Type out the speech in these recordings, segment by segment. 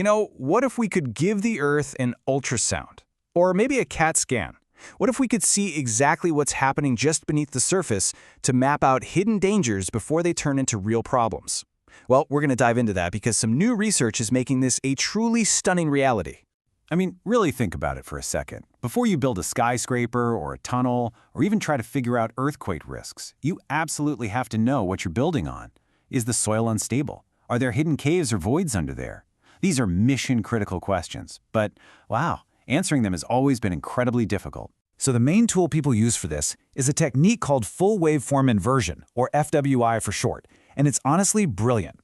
What if we could give the Earth an ultrasound? Or maybe a CAT scan? What if we could see exactly what's happening just beneath the surface to map out hidden dangers before they turn into real problems? Well, we're going to dive into that because some new research is making this a truly stunning reality. I mean, really think about it for a second. Before you build a skyscraper or a tunnel, or even try to figure out earthquake risks, you absolutely have to know what you're building on. Is the soil unstable? Are there hidden caves or voids under there? These are mission-critical questions, but wow, answering them has always been incredibly difficult. So the main tool people use for this is a technique called Full-Waveform Inversion, or FWI for short, and it's honestly brilliant.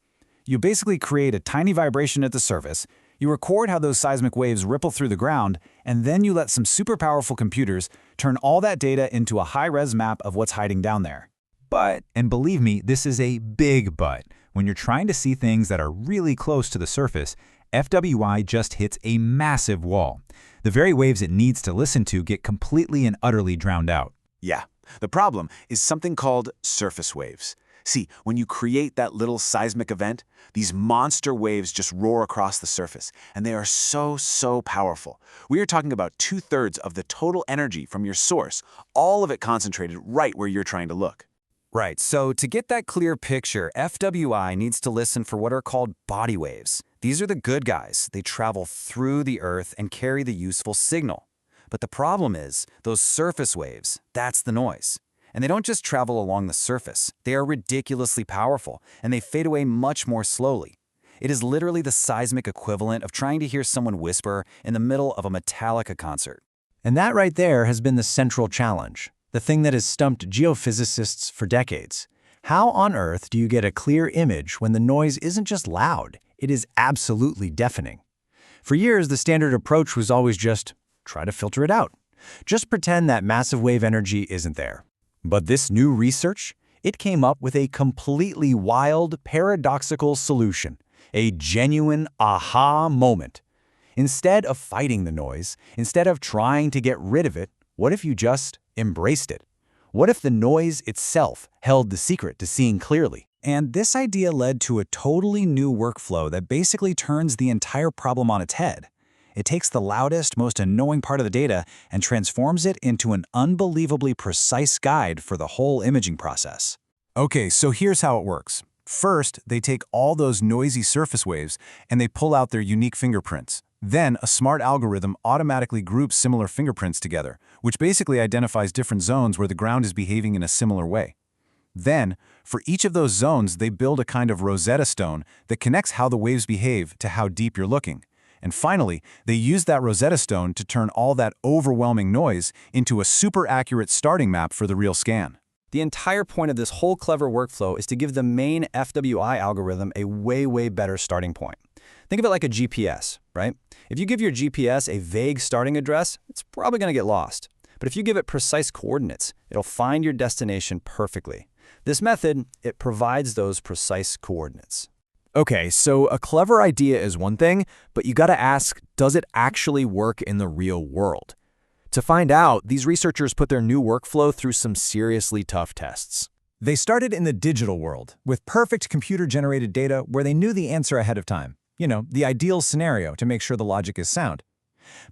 You basically create a tiny vibration at the surface, you record how those seismic waves ripple through the ground, and then you let some super powerful computers turn all that data into a high-res map of what's hiding down there. But, and believe me, this is a big but, when you're trying to see things that are really close to the surface, FWI just hits a massive wall. The very waves it needs to listen to get completely and utterly drowned out. Yeah, the problem is something called surface waves. See, when you create that little seismic event, these monster waves just roar across the surface, and they are so powerful. We are talking about 2/3 of the total energy from your source, all of it concentrated right where you're trying to look. Right, so to get that clear picture, FWI needs to listen for what are called body waves. These are the good guys. They travel through the Earth and carry the useful signal. But the problem is, those surface waves, that's the noise. And they don't just travel along the surface. They are ridiculously powerful, and they fade away much more slowly. It is literally the seismic equivalent of trying to hear someone whisper in the middle of a Metallica concert. And that right there has been the central challenge, the thing that has stumped geophysicists for decades. How on earth do you get a clear image when the noise isn't just loud, it is absolutely deafening? For years, the standard approach was always just try to filter it out. Just pretend that massive wave energy isn't there. But this new research, it came up with a completely wild, paradoxical solution, a genuine aha moment. Instead of fighting the noise, instead of trying to get rid of it, what if you just embraced it? What if the noise itself held the secret to seeing clearly? And this idea led to a totally new workflow that basically turns the entire problem on its head. It takes the loudest, most annoying part of the data and transforms it into an unbelievably precise guide for the whole imaging process. Okay, so here's how it works. First, they take all those noisy surface waves and they pull out their unique fingerprints. Then, a smart algorithm automatically groups similar fingerprints together, which basically identifies different zones where the ground is behaving in a similar way. Then, for each of those zones, they build a kind of Rosetta Stone that connects how the waves behave to how deep you're looking. And finally, they use that Rosetta Stone to turn all that overwhelming noise into a super accurate starting map for the real scan. The entire point of this whole clever workflow is to give the main FWI algorithm a way better starting point. Think of it like a GPS, right? If you give your GPS a vague starting address, it's probably going to get lost. But if you give it precise coordinates, it'll find your destination perfectly. This method, it provides those precise coordinates. Okay, so a clever idea is one thing, but you gotta ask, does it actually work in the real world? To find out, these researchers put their new workflow through some seriously tough tests. They started in the digital world, with perfect computer-generated data where they knew the answer ahead of time. The ideal scenario to make sure the logic is sound.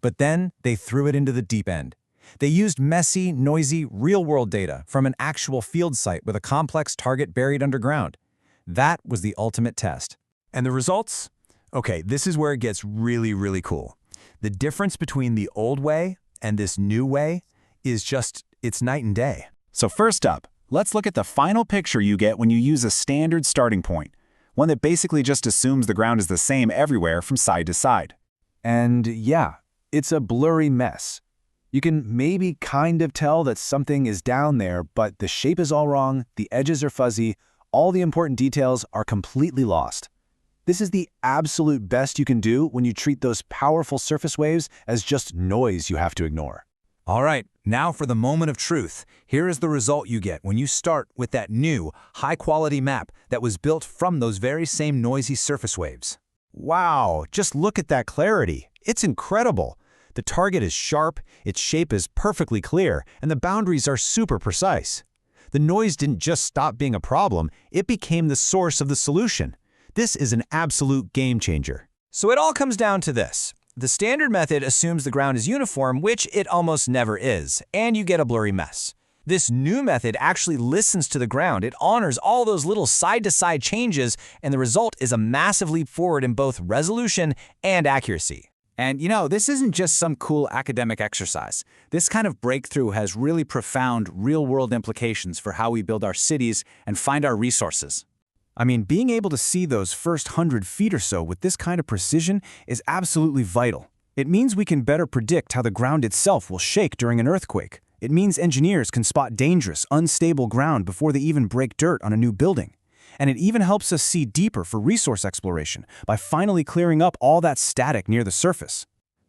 But then they threw it into the deep end. They used messy, noisy, real-world data from an actual field site with a complex target buried underground. That was the ultimate test. And the results? Okay, this is where it gets really cool. The difference between the old way and this new way is it's night and day. So first up, let's look at the final picture you get when you use a standard starting point, one that basically just assumes the ground is the same everywhere from side to side. And yeah, it's a blurry mess. You can maybe kind of tell that something is down there, but the shape is all wrong, the edges are fuzzy, all the important details are completely lost. This is the absolute best you can do when you treat those powerful surface waves as just noise you have to ignore. All right, now for the moment of truth. Here is the result you get when you start with that new, high-quality map that was built from those very same noisy surface waves. Wow, just look at that clarity. It's incredible. The target is sharp, its shape is perfectly clear, and the boundaries are super precise. The noise didn't just stop being a problem, it became the source of the solution. This is an absolute game changer. So it all comes down to this. The standard method assumes the ground is uniform, which it almost never is, and you get a blurry mess. This new method actually listens to the ground. It honors all those little side-to-side changes, and the result is a massive leap forward in both resolution and accuracy. And this isn't just some cool academic exercise. This kind of breakthrough has really profound real-world implications for how we build our cities and find our resources. I mean, being able to see those first 100 feet or so with this kind of precision is absolutely vital. It means we can better predict how the ground itself will shake during an earthquake. It means engineers can spot dangerous, unstable ground before they even break dirt on a new building. And it even helps us see deeper for resource exploration by finally clearing up all that static near the surface.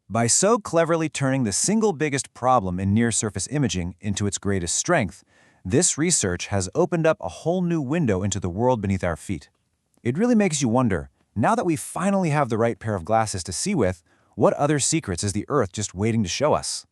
By so cleverly turning the single biggest problem in near-surface imaging into its greatest strength, this research has opened up a whole new window into the world beneath our feet. It really makes you wonder, now that we finally have the right pair of glasses to see with, what other secrets is the Earth just waiting to show us?